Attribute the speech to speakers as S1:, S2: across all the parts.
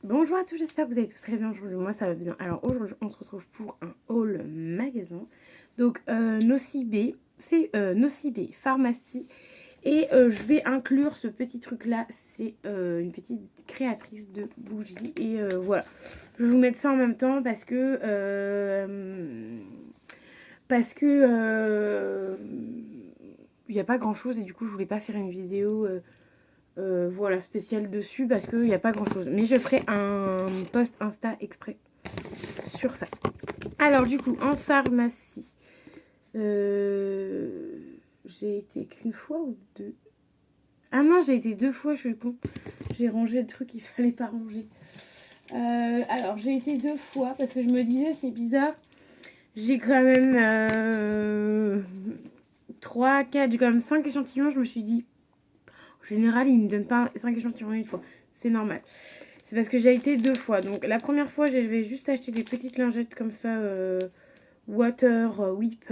S1: Bonjour à tous, j'espère que vous allez tous très bien aujourd'hui. Moi ça va bien. Alors aujourd'hui on se retrouve pour un haul magasin. Donc Nocibé, c'est Nocibé Pharmacie. Et je vais inclure ce petit truc là, c'est une petite créatrice de bougies. Et voilà, je vais vous mettre ça en même temps parce que il n'y a pas grand chose et du coup je voulais pas faire une vidéo voilà, spéciale dessus parce qu'il n'y a pas grand chose. Mais je ferai un post Insta exprès sur ça. Alors du coup, en pharmacie, j'ai été qu'une fois ou deux. Ah non, j'ai été 2 fois, je suis con. J'ai rangé le truc qu'il fallait pas ranger. Alors j'ai été 2 fois parce que je me disais c'est bizarre. J'ai quand même 3, 4, j'ai quand même 5 échantillons. Je me suis dit, en général, ils ne me donnent pas 5 échantillons une fois. C'est normal. C'est parce que j'ai été 2 fois. Donc la première fois, j'avais juste acheté des petites lingettes comme ça, water, whip,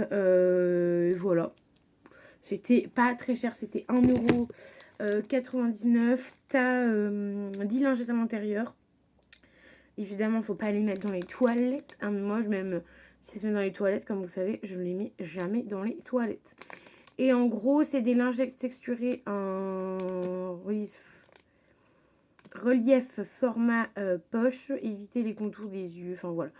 S1: voilà. C'était pas très cher, c'était 1,99€. T'as 10 lingettes à l'intérieur. Évidemment, faut pas les mettre dans les toilettes. Hein, moi, même si ça se met dans les toilettes, comme vous savez, je ne les mets jamais dans les toilettes. Et en gros, c'est des lingettes texturées en relief format poche, éviter les contours des yeux, enfin voilà.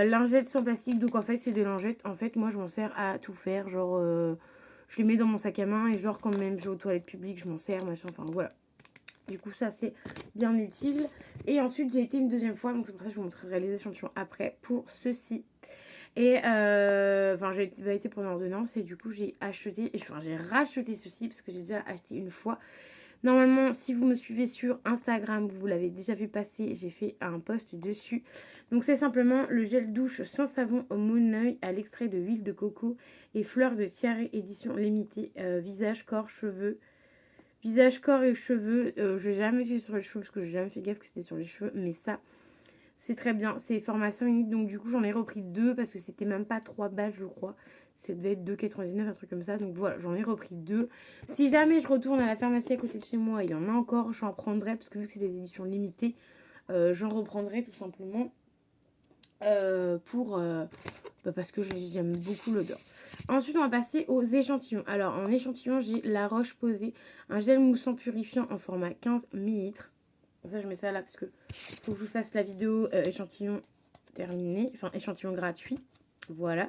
S1: Lingettes sans plastique, donc en fait c'est des lingettes, en fait moi je m'en sers à tout faire, genre je les mets dans mon sac à main et genre quand même je vais aux toilettes publiques je m'en sers, machin, enfin voilà. Du coup ça c'est bien utile. Et ensuite j'ai été une deuxième fois, donc c'est pour ça que je vous montrerai les échantillons après pour ceci. Et enfin j'ai été pour l'ordonnance et du coup j'ai racheté ceci parce que j'ai déjà acheté une fois. Normalement, si vous me suivez sur Instagram, vous l'avez déjà vu passer, j'ai fait un post dessus. Donc c'est simplement le gel douche sans savon au Moon à l'extrait de huile de coco et fleurs de tiare édition limitée, visage, corps, cheveux. Visage, corps et cheveux, je n'ai jamais fait sur les cheveux parce que j'ai jamais fait gaffe que c'était sur les cheveux, mais ça, c'est très bien. C'est formation unique, donc du coup j'en ai repris 2 parce que c'était même pas 3 balles, je crois. Ça devait être 2,99, un truc comme ça. Donc voilà, j'en ai repris 2. Si jamais je retourne à la pharmacie à côté de chez moi, il y en a encore, j'en prendrai parce que vu que c'est des éditions limitées, j'en reprendrai tout simplement parce que j'aime beaucoup l'odeur. Ensuite, on va passer aux échantillons. Alors, en échantillon, j'ai La Roche-Posay, un gel moussant purifiant en format 15 ml. Ça, je mets ça là parce que faut que je vous fasse la vidéo échantillon terminé, enfin échantillon gratuit. Voilà.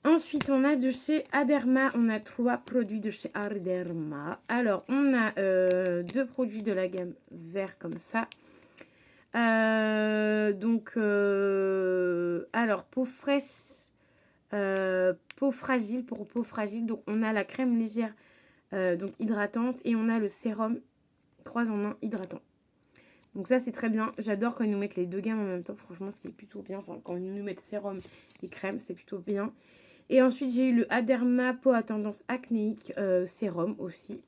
S1: Ensuite, on a de chez Aderma, on a 3 produits de chez Aderma. Alors, on a 2 produits de la gamme vert comme ça. Alors, peau fraîche, peau fragile pour peau fragile. Donc, on a la crème légère, donc hydratante, et on a le sérum 3 en 1 hydratant. Donc ça c'est très bien, j'adore quand ils nous mettent les deux gammes en même temps, franchement c'est plutôt bien, enfin quand ils nous mettent sérum et crème c'est plutôt bien. Et ensuite j'ai eu le Aderma peau à tendance acnéique sérum aussi,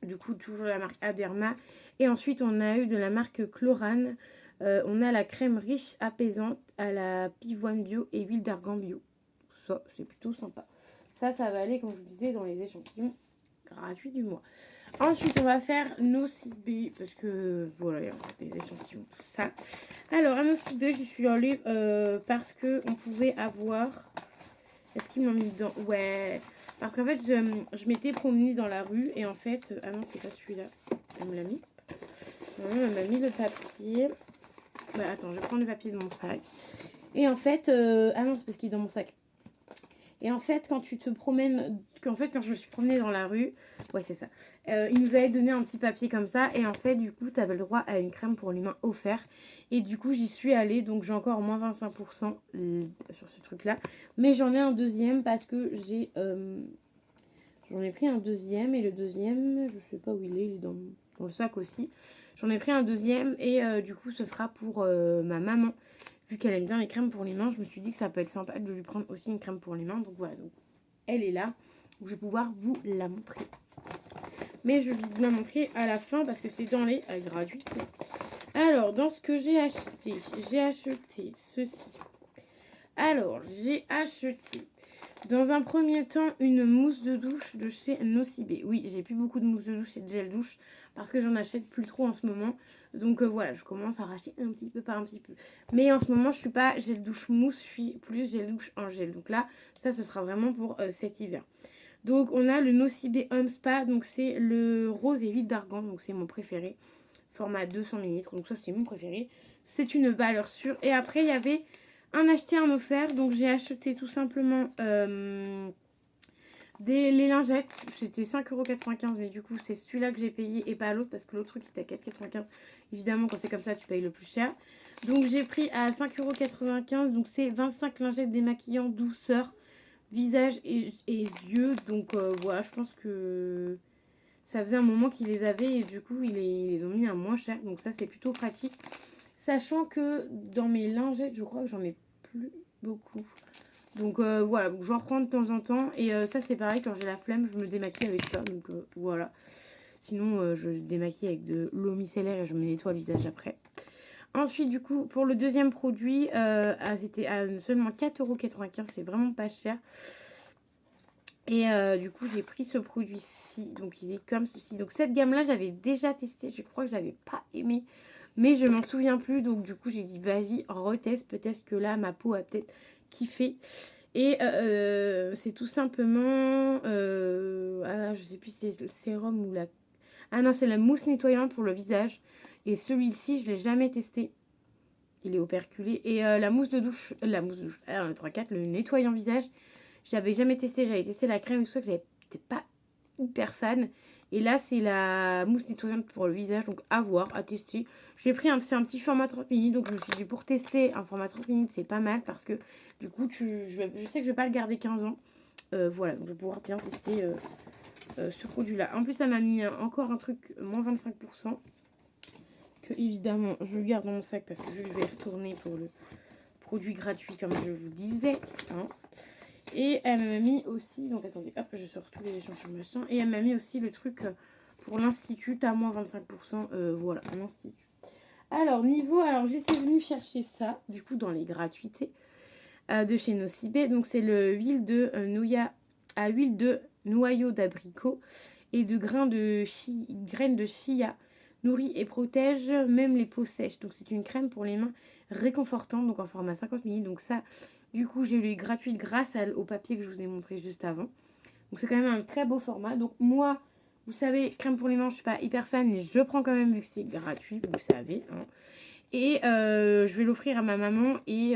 S1: du coup toujours la marque Aderma. Et ensuite on a eu de la marque Chlorane, on a la crème riche apaisante à la pivoine bio et huile d'argan bio. Ça c'est plutôt sympa, ça va aller comme je vous disais dans les échantillons gratuits du mois. Ensuite, on va faire Nocibé, parce que voilà, il y a des échantillons, tout ça. Alors, à Nocibé, je suis allée parce qu'on pouvait avoir... Est-ce qu'ils m'ont mis dedans? Ouais. Parce qu'en fait, je m'étais promenée dans la rue et en fait... Ah non, c'est pas celui-là. Elle me l'a mis. Non, elle m'a mis le papier. Bah, attends, je vais prendre le papier de mon sac. Et en fait... Ah non, c'est parce qu'il est dans mon sac. Et en fait, quand tu te promènes, quand je me suis promenée dans la rue, ouais, c'est ça, ils nous avaient donné un petit papier comme ça. Et en fait, du coup, tu avais le droit à une crème pour les mains offerte. Et du coup, j'y suis allée. Donc, j'ai encore au moins 25% sur ce truc-là. Mais j'en ai un deuxième parce que j'en ai pris un deuxième. Et le deuxième, je sais pas où il est dans le sac aussi. J'en ai pris un deuxième. Et du coup, ce sera pour ma maman. Vu qu'elle aime bien les crèmes pour les mains, je me suis dit que ça peut être sympa de lui prendre aussi une crème pour les mains. Donc voilà, donc elle est là. Donc je vais pouvoir vous la montrer. Mais je vais vous la montrer à la fin parce que c'est dans les gratuits. Alors, dans ce que j'ai acheté ceci. Alors, j'ai acheté dans un premier temps une mousse de douche de chez Nocibé. Oui, j'ai plus beaucoup de mousse de douche et de gel douche parce que j'en achète plus trop en ce moment. Donc voilà, je commence à racheter un petit peu par un petit peu. Mais en ce moment, je suis pas gel douche mousse, je suis plus gel douche en gel. Donc là, ça, ce sera vraiment pour cet hiver. Donc on a le Nocibé Home Spa, donc c'est le rose et huile d'argan, donc c'est mon préféré. Format 200 ml, donc ça c'est mon préféré. C'est une valeur sûre. Et après, il y avait un acheté, un offert. Donc j'ai acheté tout simplement les lingettes. C'était 5,95 €, mais du coup c'est celui-là que j'ai payé et pas l'autre parce que l'autre truc était à 4,95 €. Évidemment, quand c'est comme ça, tu payes le plus cher. Donc j'ai pris à 5,95 €. Donc c'est 25 lingettes démaquillantes douceur, visage et yeux. Donc voilà, je pense que ça faisait un moment qu'ils les avaient et du coup ils les ont mis à moins cher. Donc ça c'est plutôt pratique. Sachant que dans mes lingettes, je crois que j'en ai plus beaucoup. Donc voilà, donc j'en prends de temps en temps. Et ça c'est pareil, quand j'ai la flemme, je me démaquille avec ça. Donc voilà. Sinon je démaquille avec de l'eau micellaire et je me nettoie le visage après. Ensuite du coup pour le deuxième produit, c'était à seulement 4,95 €. C'est vraiment pas cher. Et du coup j'ai pris ce produit-ci. Donc il est comme ceci. Donc cette gamme-là j'avais déjà testé. Je crois que j'avais pas aimé. Mais je m'en souviens plus. Donc du coup j'ai dit vas-y reteste. Peut-être que là ma peau a peut-être kiffé. Et c'est tout simplement... je sais plus si c'est le sérum ou la... Ah non, c'est la mousse nettoyante pour le visage. Et celui-ci, je ne l'ai jamais testé. Il est operculé. Et la mousse de douche... La mousse de douche... 1, 2, 3, 4. Le nettoyant visage. J'avais jamais testé. J'avais testé la crème et tout ça que j'étais pas hyper fan. Et là, c'est la mousse nettoyante pour le visage. Donc, à voir, à tester. J'ai pris c'est un petit format 30 minutes. Donc, je me suis dit, pour tester un format 30 minutes, c'est pas mal. Parce que, du coup, je sais que je vais pas le garder 15 ans. Voilà, donc je vais pouvoir bien tester ce produit-là. En plus, ça m'a mis encore un truc, moins 25%. Que, évidemment, je garde dans mon sac. Parce que je vais retourner pour le produit gratuit, comme je vous disais. Hein. Et elle m'a mis aussi, donc attendez, hop, je sors tous les échantillons machin. Et elle m'a mis aussi le truc pour l'institut à moins 25%. Voilà, un institut. Alors, j'étais venue chercher ça, du coup, dans les gratuités de chez Nocibé. Donc, c'est le huile de nougat à huile de noyau d'abricot et de graines de chia. Nourrit et protège même les peaux sèches. Donc, c'est une crème pour les mains réconfortante, donc en format 50 ml. Donc, ça. Du coup, j'ai eu gratuite grâce au papier que je vous ai montré juste avant. Donc, c'est quand même un très beau format. Donc, moi, vous savez, crème pour les mains, je suis pas hyper fan, mais je prends quand même vu que c'est gratuit, vous savez. Hein. Et je vais l'offrir à ma maman. Et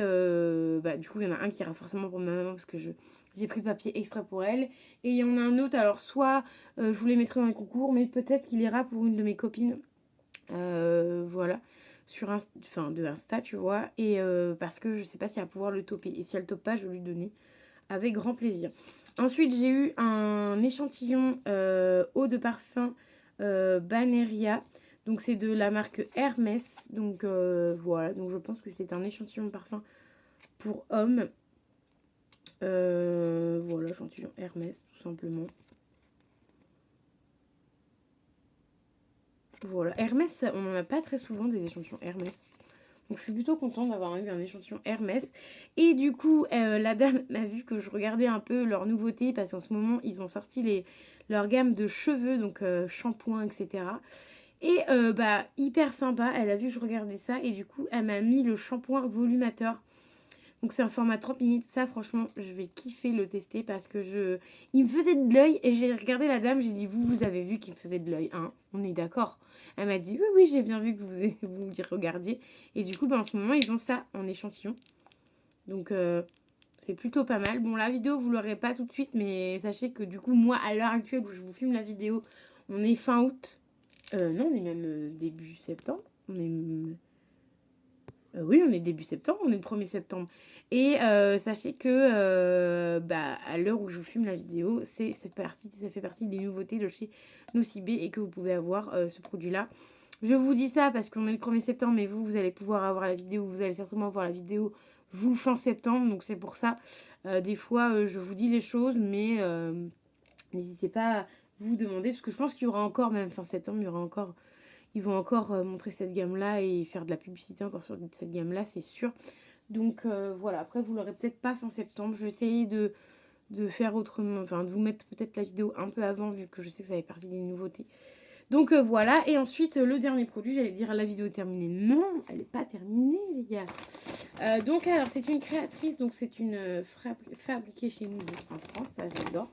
S1: du coup, il y en a un qui ira forcément pour ma maman parce que j'ai pris le papier exprès pour elle. Et il y en a un autre, alors soit je vous les mettrai dans les concours, mais peut-être qu'il ira pour une de mes copines. Voilà. De Insta, tu vois. Et parce que je sais pas si elle va pouvoir le toper. Et si elle tope pas, je vais lui donner avec grand plaisir. Ensuite, j'ai eu un échantillon eau de parfum Baneria. Donc, c'est de la marque Hermès. Donc, voilà. Donc, je pense que c'est un échantillon de parfum pour hommes. Voilà, échantillon Hermès, tout simplement. Voilà. Hermès, on n'en a pas très souvent des échantillons Hermès. Donc je suis plutôt contente d'avoir eu un échantillon Hermès. Et du coup, la dame m'a vu que je regardais un peu leurs nouveautés parce qu'en ce moment, ils ont sorti leur gamme de cheveux, donc shampoing, etc. Et hyper sympa, elle a vu que je regardais ça et du coup, elle m'a mis le shampoing volumateur. Donc c'est un format 30 minutes. Ça, franchement, je vais kiffer le tester parce que il me faisait de l'œil et j'ai regardé la dame, j'ai dit, vous avez vu qu'il me faisait de l'œil, hein? On est d'accord? Elle m'a dit, oui, j'ai bien vu que vous y regardiez. Et du coup, en ce moment, ils ont ça en échantillon. Donc, c'est plutôt pas mal. Bon, la vidéo, vous l'aurez pas tout de suite, mais sachez que du coup, moi, à l'heure actuelle où je vous filme la vidéo, on est fin août. Non, on est même début septembre. Oui, on est début septembre, on est le 1er septembre. Et sachez que à l'heure où je vous filme la vidéo, ça fait partie des nouveautés de chez Nocibé et que vous pouvez avoir ce produit-là. Je vous dis ça parce qu'on est le 1er septembre, mais vous allez pouvoir avoir la vidéo, vous allez certainement voir la vidéo vous fin septembre, donc c'est pour ça. Des fois, je vous dis les choses, mais n'hésitez pas à vous demander, parce que je pense qu'il y aura encore, même fin septembre, ils vont encore montrer cette gamme-là et faire de la publicité encore sur cette gamme-là, c'est sûr. Donc voilà, après vous l'aurez peut-être pas fin septembre. Je vais essayer de faire autrement, enfin de vous mettre peut-être la vidéo un peu avant vu que je sais que ça fait partie des nouveautés. Donc voilà, et ensuite le dernier produit, j'allais dire la vidéo est terminée. Non, elle n'est pas terminée les gars. Donc alors c'est une créatrice, donc c'est une fabriquée chez nous donc en France, ça j'adore.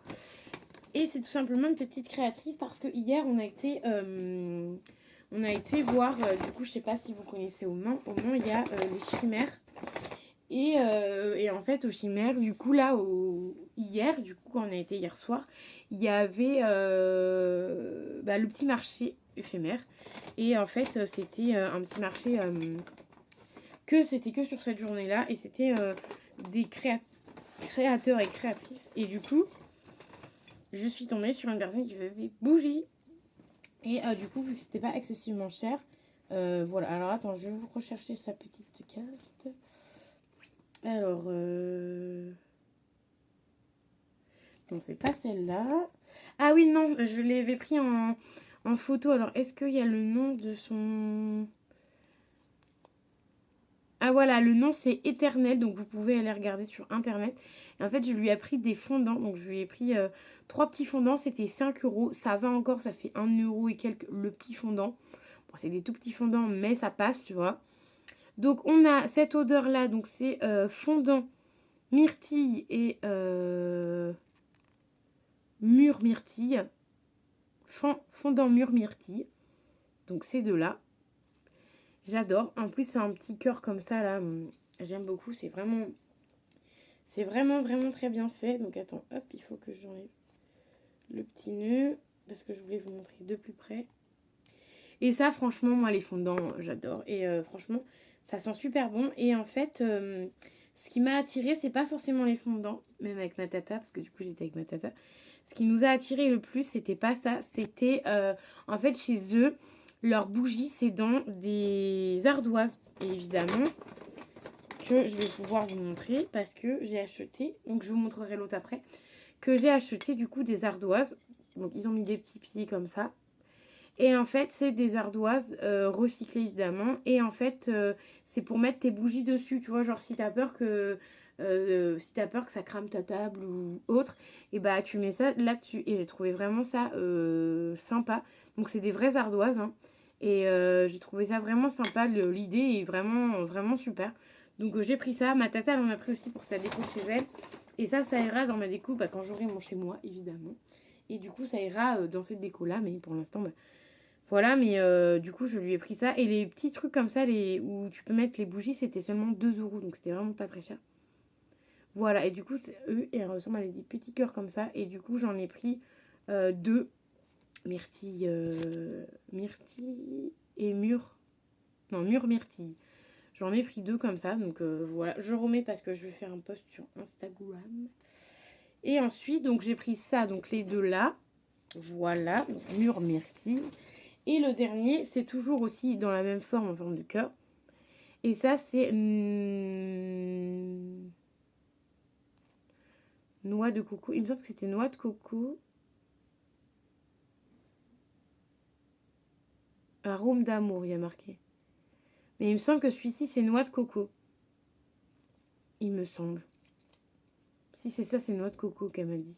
S1: Et c'est tout simplement une petite créatrice parce que hier on a été voir, du coup je sais pas si vous connaissez au Mans il y a les chimères. Et en fait, au Chimère, du coup, là, hier, du coup, quand on a été hier soir, il y avait le petit marché éphémère. Et en fait, c'était un petit marché c'était que sur cette journée-là. Et c'était des créateurs et créatrices. Et du coup, je suis tombée sur une personne qui faisait des bougies. Et du coup, vu que c'était pas excessivement cher, voilà. Alors, attends, je vais vous rechercher sa petite carte. Alors, donc c'est pas celle-là. Ah oui, non, je l'avais pris en photo. Alors, est-ce qu'il y a le nom de son... Ah voilà, le nom c'est Éternel, donc vous pouvez aller regarder sur internet. Et en fait, je lui ai pris des fondants, donc je lui ai pris 3 petits fondants, c'était 5 euros. Ça va encore, ça fait 1 euro et quelques le petit fondant. Bon, c'est des tout petits fondants, mais ça passe, tu vois. Donc on a cette odeur-là, donc c'est fondant, myrtille et mûre myrtille. Fondant mûre myrtille. Donc ces deux-là. J'adore. En plus, c'est un petit cœur comme ça, là. J'aime beaucoup. C'est vraiment vraiment très bien fait. Donc attends, hop, il faut que j'enlève le petit nœud. Parce que je voulais vous montrer de plus près. Et ça, franchement, moi, les fondants, j'adore. Et franchement, ça sent super bon. Et en fait, ce qui m'a attiré, c'est pas forcément les fondants. Même avec ma tata, parce que du coup, j'étais avec ma tata. Ce qui nous a attiré le plus, c'était pas ça. C'était, en fait, chez eux, leur bougie, c'est dans des ardoises. Et évidemment, que je vais pouvoir vous montrer parce que j'ai acheté, donc je vous montrerai l'autre après, que j'ai acheté du coup des ardoises. Donc, ils ont mis des petits pieds comme ça. Et en fait, c'est des ardoises recyclées évidemment. Et en fait, c'est pour mettre tes bougies dessus. Tu vois, genre si t'as peur que ça crame ta table ou autre, et bah tu mets ça là-dessus. Et j'ai trouvé vraiment ça sympa. Donc c'est des vraies ardoises. Hein. Et j'ai trouvé ça vraiment sympa. L'idée est vraiment, vraiment super. Donc j'ai pris ça. Ma tata elle en a pris aussi pour sa déco chez elle. Et ça ira dans ma déco quand j'aurai mon chez moi, évidemment. Et du coup, ça ira dans cette déco-là. Mais pour l'instant, voilà, mais du coup, je lui ai pris ça. Et les petits trucs comme ça, où tu peux mettre les bougies, c'était seulement 2 euros. Donc, c'était vraiment pas très cher. Voilà, et du coup, eux, elles ressemblent à des petits cœurs comme ça. Et du coup, j'en ai pris 2. Myrtille, myrtille et mûre. Non, mûre myrtille. J'en ai pris 2 comme ça. Donc, voilà. Je remets parce que je vais faire un post sur Instagram. Et ensuite, donc, j'ai pris ça. Donc, les deux là. Voilà. Donc, mûre myrtille. Et le dernier, c'est toujours aussi dans la même forme, en forme de cœur. Et ça, c'est noix de coco. Il me semble que c'était noix de coco. Arôme d'amour, il y a marqué. Mais il me semble que celui-ci, c'est noix de coco. Il me semble. Si c'est ça, c'est noix de coco qu'elle m'a dit.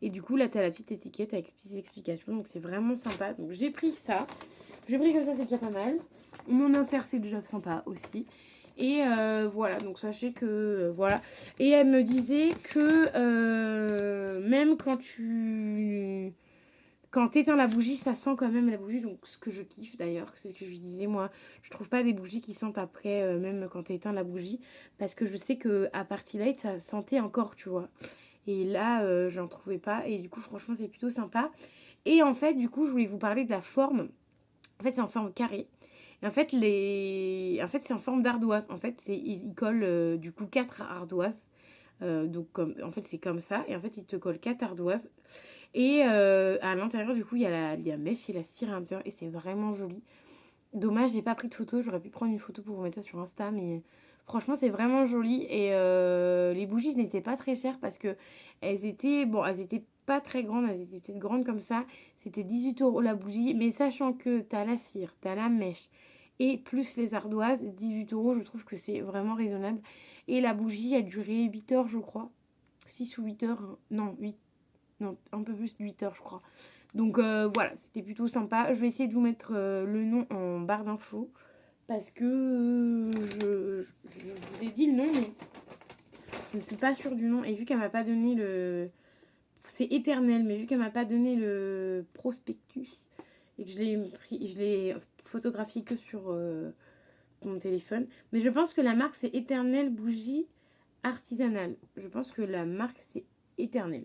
S1: Et du coup, là, t'as la petite étiquette avec les petites explications. Donc, c'est vraiment sympa. Donc, j'ai pris ça. J'ai pris comme ça, c'est déjà pas mal. Mon offert, c'est déjà sympa aussi. Et voilà, donc sachez que voilà. Et elle me disait que même quand t'éteins la bougie, ça sent quand même la bougie. Donc ce que je kiffe d'ailleurs, c'est ce que je lui disais, moi, je trouve pas des bougies qui sentent après, même quand t'éteins la bougie. Parce que je sais que à Party Light, ça sentait encore, tu vois. Et là, j'en trouvais pas. Et du coup, franchement, c'est plutôt sympa. Et en fait, du coup, je voulais vous parler de la forme. En fait, c'est en forme carrée. Et en fait, c'est en forme d'ardoise. En fait, ils collent du coup 4 ardoises. Donc, en fait, c'est comme ça. Et en fait, ils te collent 4 ardoises. Et à l'intérieur, du coup, il y a la mèche et la cire à l'intérieur. Et c'est vraiment joli. Dommage, j'ai pas pris de photo. J'aurais pu prendre une photo pour vous mettre ça sur Insta. Mais franchement, c'est vraiment joli. Et les bougies n'étaient pas très chères parce que elles étaient pas très grandes. Elles étaient peut-être grandes comme ça. C'était 18 euros la bougie. Mais sachant que t'as la cire, t'as la mèche et plus les ardoises, 18 euros, je trouve que c'est vraiment raisonnable. Et la bougie a duré 8 heures, je crois. 6 ou 8 heures. Hein. Non, 8. Non, un peu plus de 8 heures, je crois. Donc voilà, c'était plutôt sympa. Je vais essayer de vous mettre le nom en barre d'infos. Parce que je vous ai dit le nom, mais je ne suis pas sûre du nom. Et vu qu'elle m'a pas donné le... C'est éternel, mais vu qu'elle m'a pas donné le prospectus et que je l'ai photographié que sur mon téléphone. Mais je pense que la marque c'est Éternel Bougie Artisanale. Je pense que la marque c'est Éternel.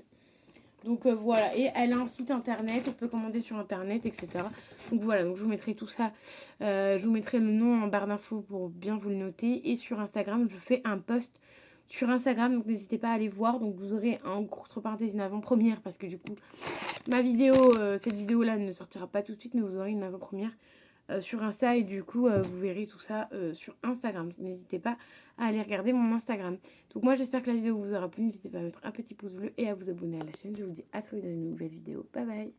S1: Donc voilà, et elle a un site internet, on peut commander sur internet, etc. Donc voilà, donc je vous mettrai tout ça, je vous mettrai le nom en barre d'infos pour bien vous le noter. Et sur Instagram, je fais un post sur Instagram, donc n'hésitez pas à aller voir. Donc vous aurez en entre parenthèses une avant-première, parce que du coup, ma vidéo, cette vidéo-là ne sortira pas tout de suite, mais vous aurez une avant-première sur Insta. Et du coup, vous verrez tout ça sur Instagram. Donc n'hésitez pas à aller regarder mon Instagram. Donc moi j'espère que la vidéo vous aura plu, n'hésitez pas à mettre un petit pouce bleu et à vous abonner à la chaîne. Je vous dis à très vite dans une nouvelle vidéo. Bye bye.